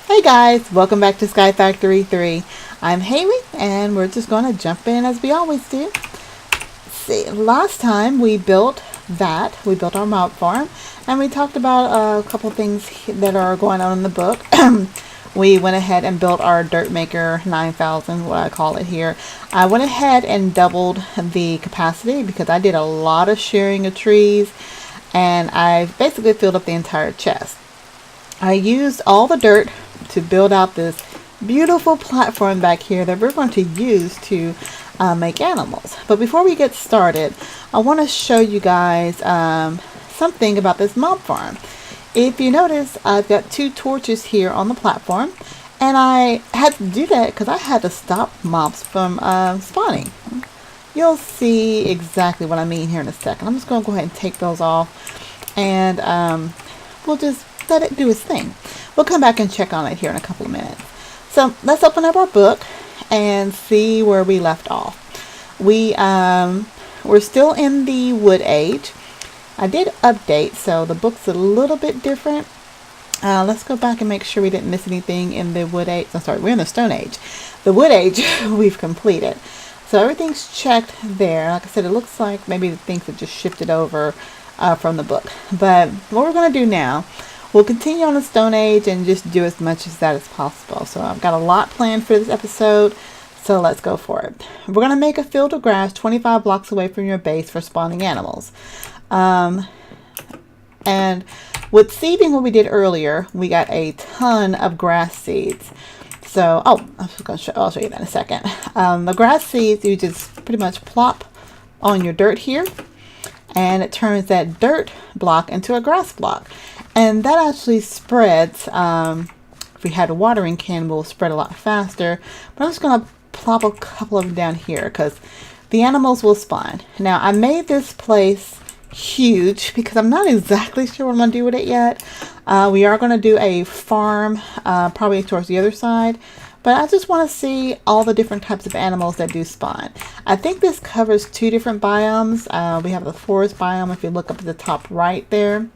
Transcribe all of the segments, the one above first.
Hey guys, welcome back to SkyFactory 3. I'm Haley and we're just going to jump in as we always do. See, last time we built our mob farm, and we talked about a couple things that are going on in the book. We went ahead and built our dirt maker 9000, what I call it here. I went ahead and doubled the capacity because I did a lot of shearing of trees, and I basically filled up the entire chest. I used all the dirt to build out this beautiful platform back here that we're going to use to make animals. But before we get started, I want to show you guys something about this mob farm. If you notice, I've got two torches here on the platform, and I had to do that because I had to stop mobs from spawning. You'll see exactly what I mean here in a second. I'm just going to go ahead and take those off, and we'll just let it do its thing. We'll come back and check on it here in a couple of minutes. So let's open up our book and see where we left off. We're still in the wood age. I did update, so the book's a little bit different. Let's go back and make sure we didn't miss anything in the wood age. I'm sorry, we're in the stone age. The wood age we've completed. So everything's checked there. Like I said, it looks like maybe the things have just shifted over from the book. But what we're going to do now, we'll continue on the Stone Age and just do as much as that as possible. So I've got a lot planned for this episode, so let's go for it. We're going to make a field of grass 25 blocks away from your base for spawning animals. And with seeding, what we did earlier, we got a ton of grass seeds. So, I'll show you that in a second. The grass seeds, you just pretty much plop on your dirt here, and it turns that dirt block into a grass block. And that actually spreads, if we had a watering can, will spread a lot faster. But I'm just going to plop a couple of them down here because the animals will spawn. Now, I made this place huge because I'm not exactly sure what I'm going to do with it yet. We are going to do a farm probably towards the other side. But I just want to see all the different types of animals that do spawn. I think this covers two different biomes. We have the forest biome if you look up at the top right there.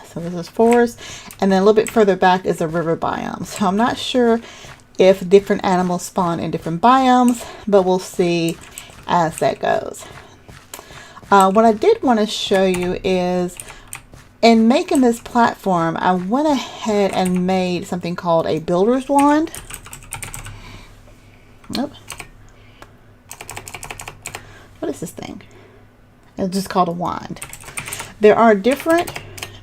So this is forest, and then a little bit further back is a river biome. So I'm not sure if different animals spawn in different biomes, but we'll see as that goes. What I did want to show you is, in making this platform, I went ahead and made something called a builder's wand. Nope. What is this thing? It's just called a wand. There are different,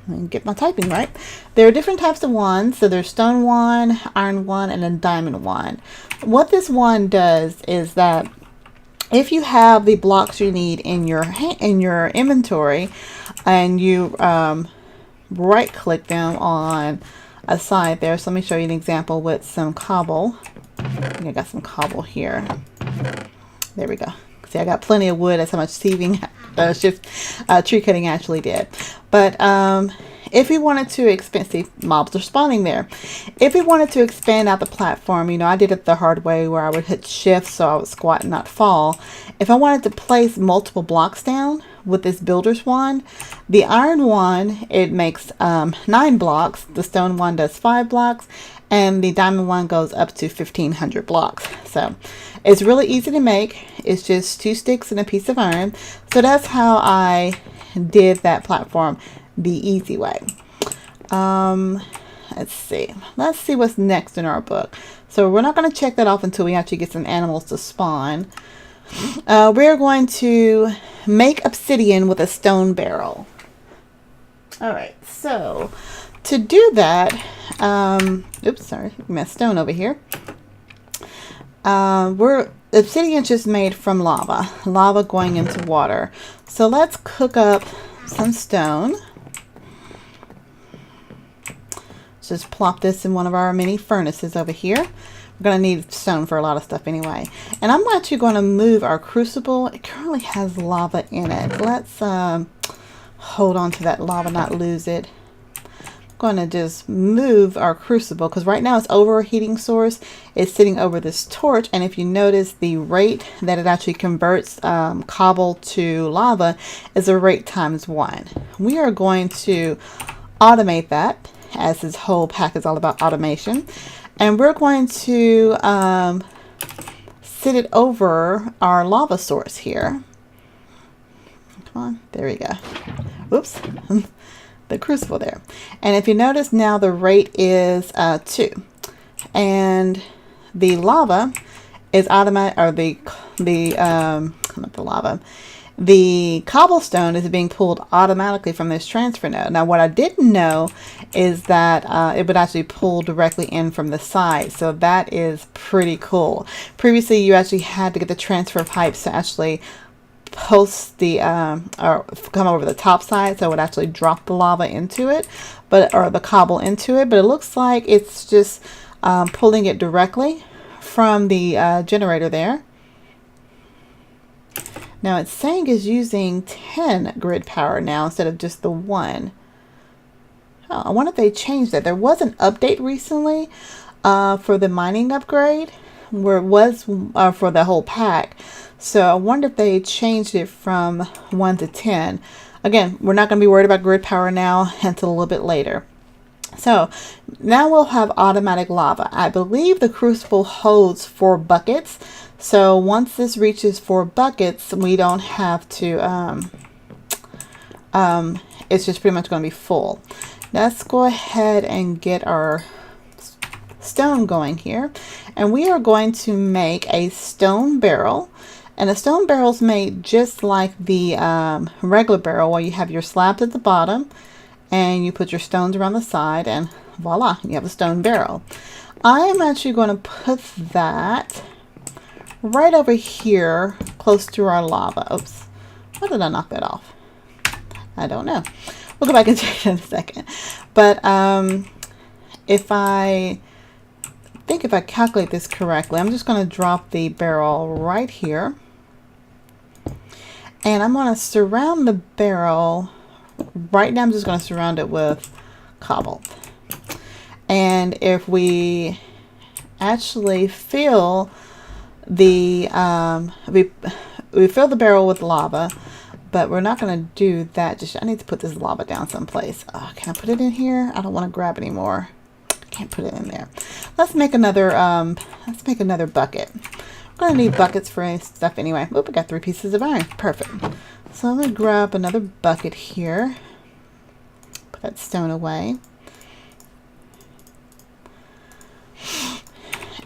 let me get my typing right. There are different types of wands. So there's stone wand, iron wand, and a diamond wand. What this wand does is that if you have the blocks you need in your inventory, and you right click them on a side there. So let me show you an example with some cobble. I think I got some cobble here. There we go. See, I got plenty of wood. That's how much tree cutting actually did. But if we wanted to expand, see, mobs are spawning there. If we wanted to expand out the platform, you know, I did it the hard way where I would hit shift so I would squat and not fall. If I wanted to place multiple blocks down with this builder's wand, the iron wand, it makes 9 blocks. The stone wand does 5 blocks. And the diamond one goes up to 1,500 blocks. So it's really easy to make. It's just 2 sticks and a piece of iron. So that's how I did that platform the easy way. Let's see. Let's see what's next in our book. So we're not going to check that off until we actually get some animals to spawn. We're going to make obsidian with a stone barrel. All right. So to do that, oops, sorry, my stone over here. Obsidian's just made from lava going into water. So let's cook up some stone. Just plop this in one of our mini furnaces over here. We're going to need stone for a lot of stuff anyway. And I'm actually going to move our crucible. It currently has lava in it. Let's hold on to that lava, not lose it. Going to just move our crucible because right now it's over a heating source. It's sitting over this torch, and if you notice, the rate that it actually converts cobble to lava is a rate times 1. We are going to automate that as this whole pack is all about automation. And we're going to sit it over our lava source here. Come on, there we go. Oops, the crucible there. And if you notice now the rate is 2. And the lava is automatic, or not the lava, the cobblestone is being pulled automatically from this transfer node. Now what I didn't know is that it would actually pull directly in from the side, so that is pretty cool. Previously you actually had to get the transfer pipes to actually post the or come over the top side, so it would actually drop the lava into it, or the cobble into it, but it looks like it's just pulling it directly from the generator there. Now it's saying it's using 10 grid power now instead of just the 1. Oh, I wonder if they changed that. There was an update recently for the mining upgrade where it was for the whole pack. So I wonder if they changed it from 1 to 10. Again, we're not going to be worried about grid power now until a little bit later. So now we'll have automatic lava. I believe the crucible holds 4 buckets. So once this reaches 4 buckets, we don't have to, it's just pretty much going to be full. Let's go ahead and get our stone going here. And we are going to make a stone barrel. And a stone barrel is made just like the regular barrel, where you have your slabs at the bottom and you put your stones around the side, and voila, you have a stone barrel. I am actually going to put that right over here close to our lava. Oops, why did I knock that off? I don't know. We'll go back and check in a second. But if I calculate this correctly, I'm just going to drop the barrel right here. And I'm going to surround the barrel. Right now I'm just going to surround it with cobble. And if we actually fill the we fill the barrel with lava, but we're not going to do that. I need to put this lava down someplace. Oh, can I put it in here? I don't want to grab anymore. Can't put it in there. Let's make another bucket. We're gonna need buckets for stuff anyway. Oop, I got 3 pieces of iron. Perfect. So I'm gonna grab another bucket here. Put that stone away.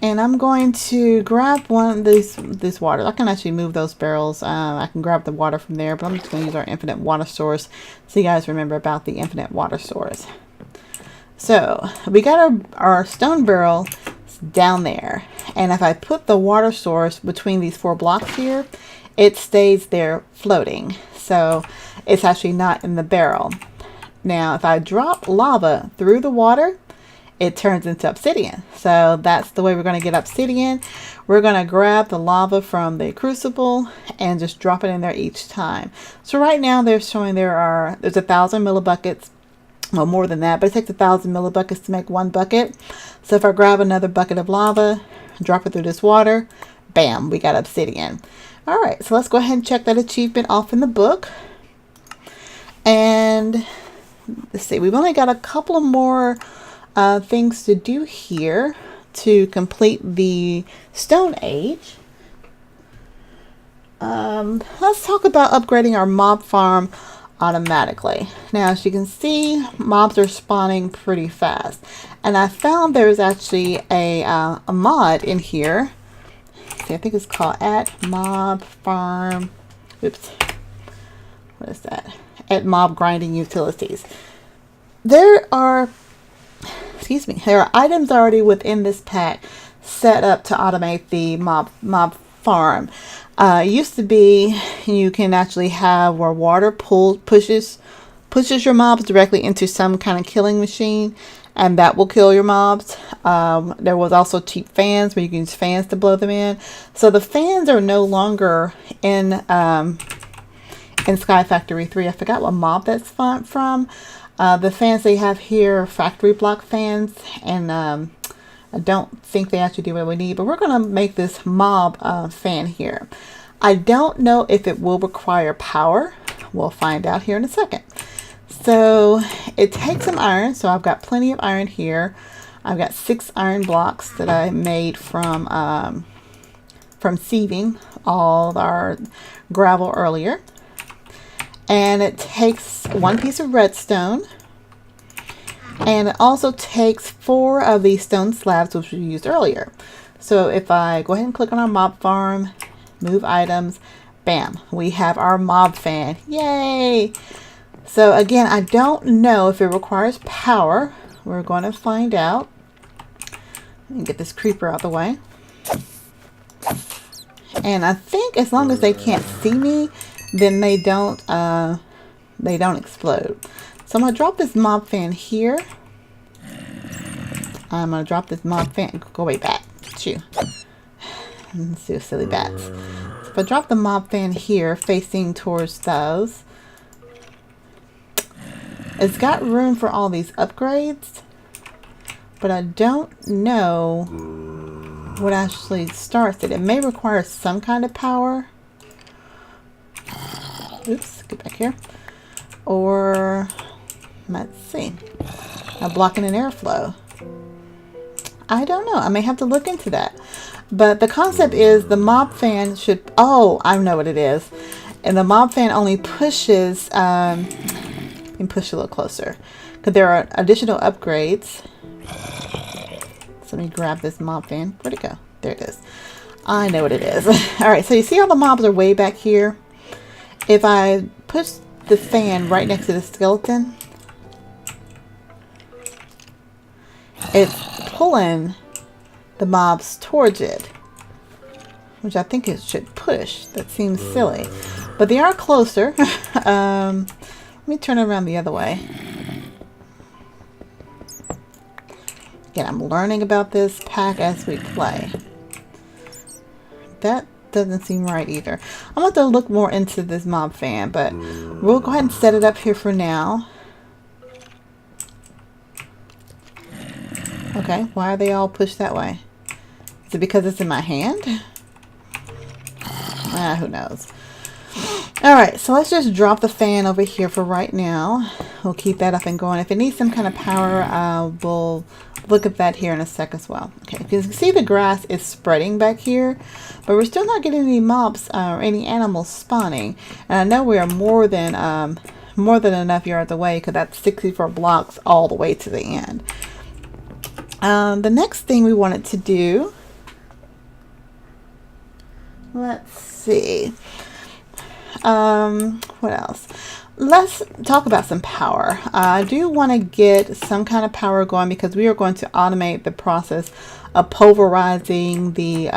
And I'm going to grab one of this water. I can actually move those barrels. I can grab the water from there, but I'm just gonna use our infinite water source so you guys remember about the infinite water source. So we got our stone barrel down there, and if I put the water source between these 4 blocks here, it stays there floating, so it's actually not in the barrel. Now if I drop lava through the water, it turns into obsidian. So that's the way we're going to get obsidian. We're going to grab the lava from the crucible and just drop it in there each time. So right now they're showing there's 1,000 millibuckets. Well, more than that, but it takes 1,000 millibuckets to make 1 bucket. So if I grab another bucket of lava, drop it through this water, bam, we got obsidian. All right, so let's go ahead and check that achievement off in the book. And let's see, we've only got a couple of more things to do here to complete the Stone Age. Let's talk about upgrading our mob farm automatically. Now, as you can see, mobs are spawning pretty fast, and I found there's actually a mod in here. See, I think it's called @mob farm. Oops, what is that? @mob grinding utilities. There are items already within this pack set up to automate the mob farm. It used to be you can actually have where water pushes your mobs directly into some kind of killing machine, and that will kill your mobs. There was also cheap fans where you can use fans to blow them in. So the fans are no longer in SkyFactory 3. I forgot what mob that's from. The fans they have here are factory block fans, and I don't think they actually do what we need, but we're going to make this mob fan here. I don't know if it will require power. We'll find out here in a second. So it takes some iron. So I've got plenty of iron here. I've got 6 iron blocks that I made from sieving all of our gravel earlier. And it takes 1 piece of redstone. And it also takes 4 of these stone slabs, which we used earlier. So if I go ahead and click on our mob farm, move items, bam, we have our mob fan. Yay! So again, I don't know if it requires power. We're going to find out. Let me get this creeper out the way. And I think as long as they can't see me, then they don't explode. So I'm going to drop this mob fan here. I'm going to drop this mob fan. Go way back. Shoo. Let's see, silly bats. So if I drop the mob fan here, facing towards those, it's got room for all these upgrades, but I don't know what actually starts it. It may require some kind of power. Oops, get back here. Or, let's see, blocking an airflow. I don't know. I may have to look into that. But the concept is the mob fan should, oh, I know what it is. And the mob fan only pushes, and push a little closer, because there are additional upgrades. So let me grab this mob fan. Where'd it go? There it is. I know what it is. All right, so you see how the mobs are way back here? If I push the fan right next to the skeleton, it's pulling the mobs towards it, which I think it should push. That seems silly, but they are closer. Let me turn it around the other way. Again, I'm learning about this pack as we play. That doesn't seem right either. I'm going to have to look more into this mob fan, but we'll go ahead and set it up here for now. Okay, why are they all pushed that way? Is it because it's in my hand? Who knows? Alright, so let's just drop the fan over here for right now. We'll keep that up and going. If it needs some kind of power, we'll look at that here in a sec as well. Okay, because you can see the grass is spreading back here, but we're still not getting any mobs or any animals spawning. And I know we are more than enough yards away, because that's 64 blocks all the way to the end. The next thing we wanted to do, let's see. What else? Let's talk about some power. I do want to get some kind of power going, because we are going to automate the process of pulverizing the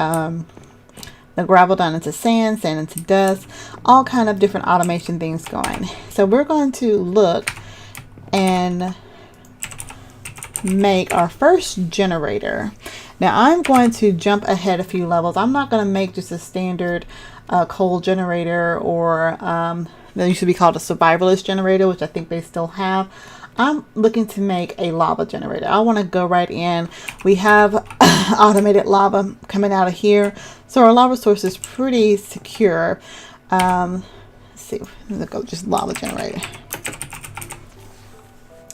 gravel down into sand into dust, all kind of different automation things going. So we're going to look and make our first generator. Now I'm going to jump ahead a few levels. I'm not going to make just a standard coal generator, or that used to be called a survivalist generator, which I think they still have. I'm looking to make a lava generator. I want to go right in. We have automated lava coming out of here, so our lava source is pretty secure. Let's see, let's go just lava generator.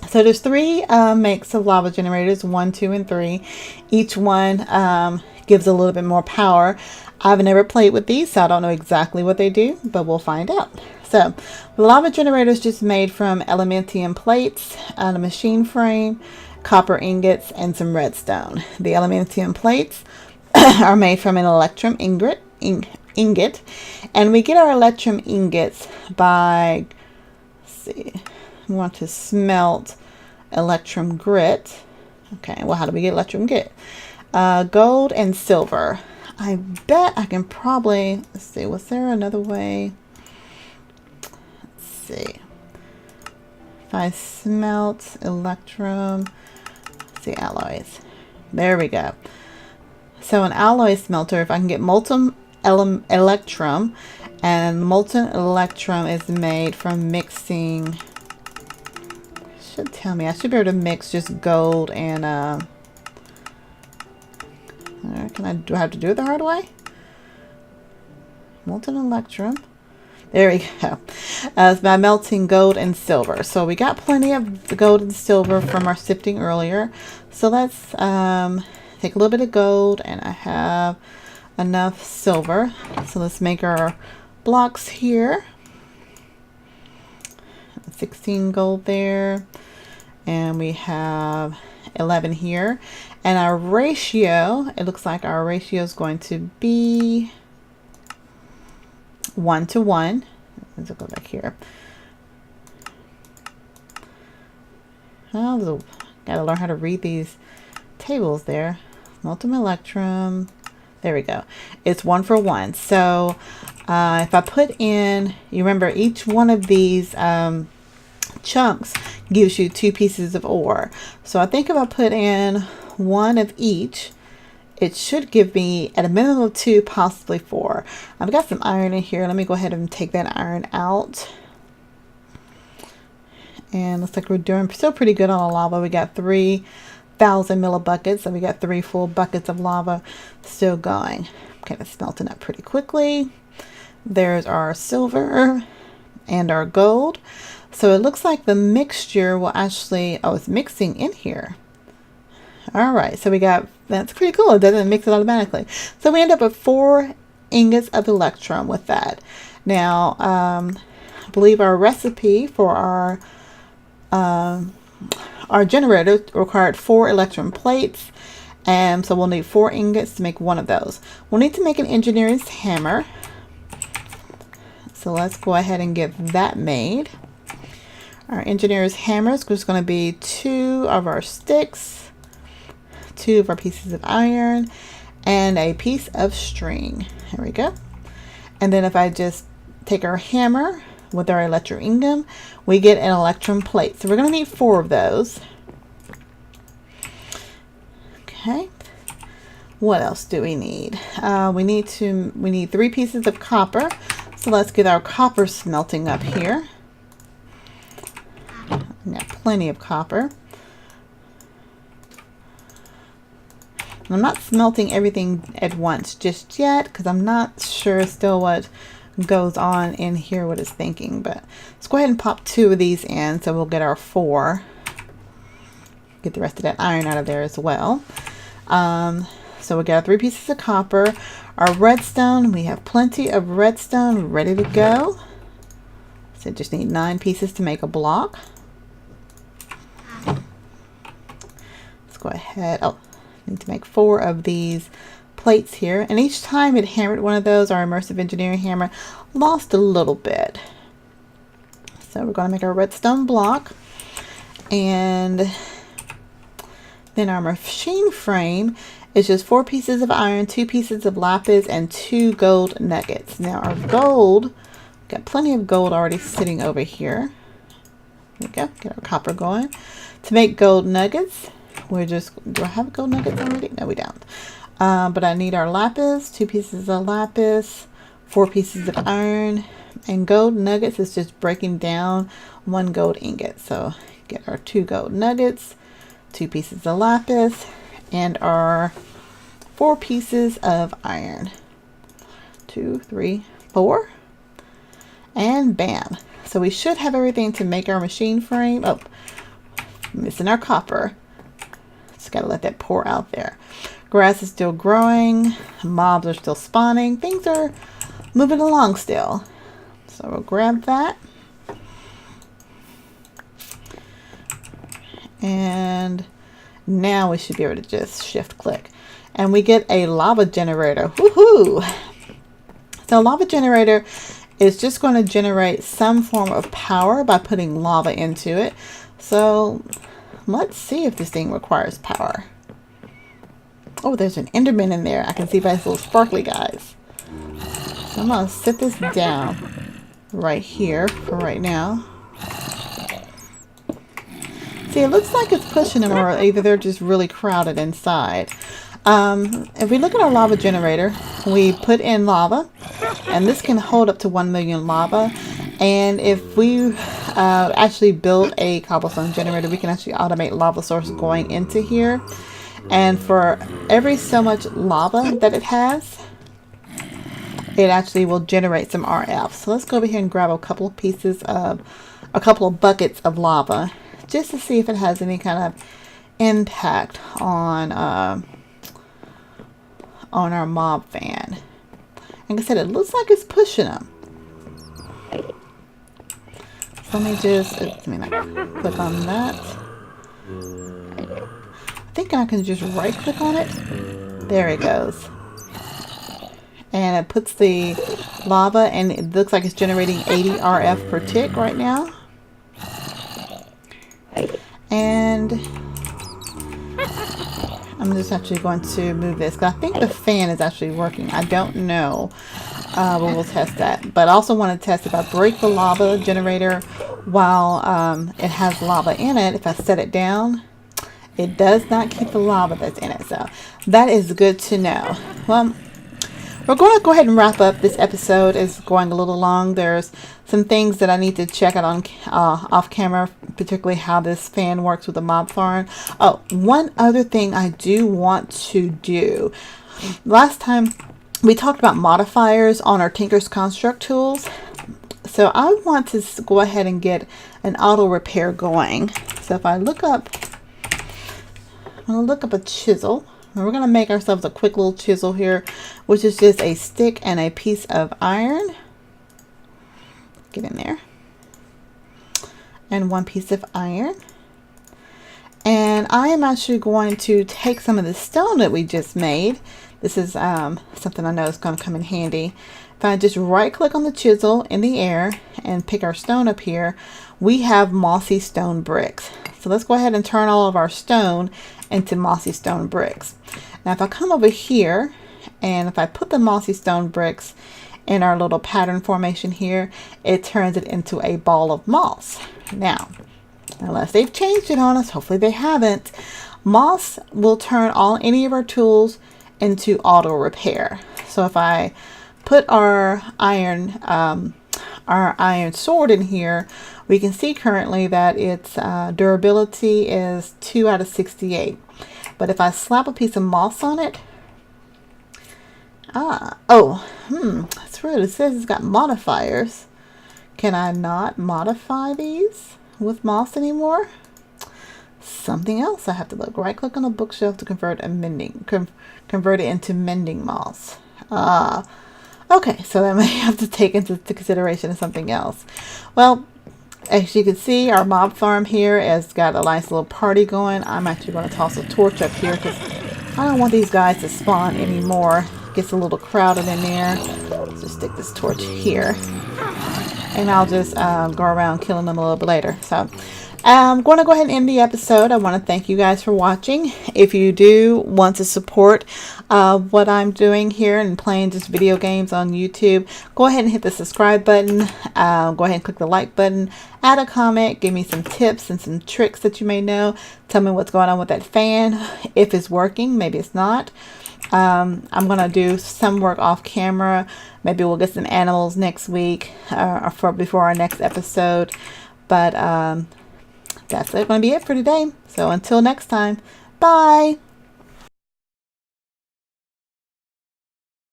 So there's 3 makes of lava generators, 1, 2, and 3. Each one gives a little bit more power. I've never played with these, so I don't know exactly what they do, but we'll find out. So the lava generator is just made from elementium plates, a machine frame, copper ingots, and some redstone. The elementium plates are made from an electrum ingot, and we get our electrum ingots by, let's see, we want to smelt electrum grit. Okay, well, how do we get electrum grit? Gold and silver. I bet I can probably, let's see, was there another way? Let's see. If I smelt electrum, let's see, alloys. There we go. So an alloy smelter, if I can get molten electrum, and molten electrum is made from mixing, should tell me, I should be able to mix just gold and do I have to do it the hard way? Molten electrum. There we go. by melting gold and silver. So we got plenty of the gold and silver from our sifting earlier. So let's take a little bit of gold, and I have enough silver. So let's make our blocks here. 16 gold there, and we have 11 here. And our ratio, it looks like our ratio is going to be 1 to 1. Let's go back here. Oh, gotta learn how to read these tables there. Molten electrum. There we go. It's 1 for 1. So if I put in, you remember each one of these chunks gives you 2 pieces of ore. So I think if I put in 1 of each, it should give me at a minimum of 2, possibly 4. I've got some iron in here. Let me go ahead and take that iron out. And looks like we're doing still pretty good on the lava. We got 3,000 millibuckets, so we got 3 full buckets of lava still going. Kind of smelting up pretty quickly. There's our silver and our gold. So it looks like the mixture will actually, oh, it's mixing in here. All right, so we got, that's pretty cool. It doesn't mix it automatically. So we end up with 4 ingots of electrum with that. Now, I believe our recipe for our generator required 4 electrum plates. And so we'll need 4 ingots to make 1 of those. We'll need to make an engineer's hammer. So let's go ahead and get that made. Our engineer's hammer is just going to be 2 of our sticks, 2 of our pieces of iron, and a piece of string. There we go. And then if I just take our hammer with our electrum ingot, we get an electrum plate. So we're going to need 4 of those. Okay. What else do we need? We need 3 pieces of copper. So let's get our copper smelting up here. We got plenty of copper. And I'm not smelting everything at once just yet because I'm not sure still what goes on in here, what it's thinking. But let's go ahead and pop 2 of these in so we'll get our 4. Get the rest of that iron out of there as well. So we got 3 pieces of copper. Our redstone, we have plenty of redstone ready to go. So just need 9 pieces to make a block. Let's go ahead. Oh, I need to make 4 of these plates here. And each time it hammered one of those, our immersive engineering hammer lost a little bit. So we're going to make our redstone block. And then our machine frame is just 4 pieces of iron, 2 pieces of lapis, and 2 gold nuggets. Now our gold, got plenty of gold already sitting over here. There we go. Get our copper going. To make gold nuggets, we're just, do I have gold nuggets already? No, we don't. But I need our lapis, 2 pieces of lapis, 4 pieces of iron, and gold nuggets is just breaking down 1 gold ingot. So get our 2 gold nuggets, 2 pieces of lapis, and our 4 pieces of iron. 2, 3, 4. And bam. So we should have everything to make our machine frame. Oh, missing our copper. Just gotta let that pour out there. Grass is still growing. Mobs are still spawning. Things are moving along still. So we'll grab that. And now we should be able to just shift click. And we get a lava generator. Woohoo! So a lava generator is just going to generate some form of power by putting lava into it. So let's see if this thing requires power. Oh, there's an Enderman in there. I can see by his little sparkly guys. So I'm going to sit this down right here for right now. See, it looks like it's pushing them, or either they're just really crowded inside. If we look at our lava generator, we put in lava, and this can hold up to 1 million lava. And if we actually build a cobblestone generator, we can actually automate lava source going into here. And for every so much lava that it has, it actually will generate some RF. So let's go over here and grab a couple of buckets of lava just to see if it has any kind of impact on our mob fan. Like I said, it looks like it's pushing them. So let me just click on that. I think I can just right click on it. There it goes. And it puts the lava, and it looks like it's generating 80 RF per tick right now. And I'm just actually going to move this because I think the fan is actually working. I don't know, but we'll test that. But I also want to test if I break the lava generator while it has lava in it. If I set it down, it does not keep the lava that's in it. So that is good to know. Well, we're going to go ahead and wrap up. This episode is going a little long. There's some things that I need to check out on off camera, particularly how this fan works with the mob farm. Oh, one other thing I do want to do. Last time we talked about modifiers on our Tinker's Construct tools. So I want to go ahead and get an auto repair going. So if I look up, I'm going to look up a chisel. And we're going to make ourselves a quick little chisel here, which is just a stick and a piece of iron. Get in there. And one piece of iron. And I am actually going to take some of the stone that we just made. This is something I know is going to come in handy. If I just right click on the chisel in the air and pick our stone up here, we have mossy stone bricks. So let's go ahead and turn all of our stone into mossy stone bricks. Now if I come over here and if I put the mossy stone bricks in our little pattern formation here, it turns it into a ball of moss. Now, unless they've changed it on us, hopefully they haven't, moss will turn any of our tools into auto repair. So if I put our iron sword in here, we can see currently that its durability is 2 out of 68. But if I slap a piece of moss on it, that's rude. It says it's got modifiers. Can I not modify these with moss anymore? Something else I have to look. Right click on a bookshelf to convert it into mending moss. Okay, so that may have to take into consideration something else. Well, as you can see, our mob farm here has got a nice little party going. I'm actually going to toss a torch up here because I don't want these guys to spawn anymore. Gets a little crowded in there. Let's just stick this torch here. And I'll just go around killing them a little bit later. So I'm going to go ahead and end the episode. I want to thank you guys for watching. If you do want to support what I'm doing here and playing just video games on YouTube, go ahead and hit the subscribe button. Go ahead and click the like button. Add a comment. Give me some tips and some tricks that you may know. Tell me what's going on with that fan. If it's working, maybe it's not. I'm going to do some work off camera. Maybe we'll get some animals next week before our next episode. But that's going to be it for today. So until next time, bye.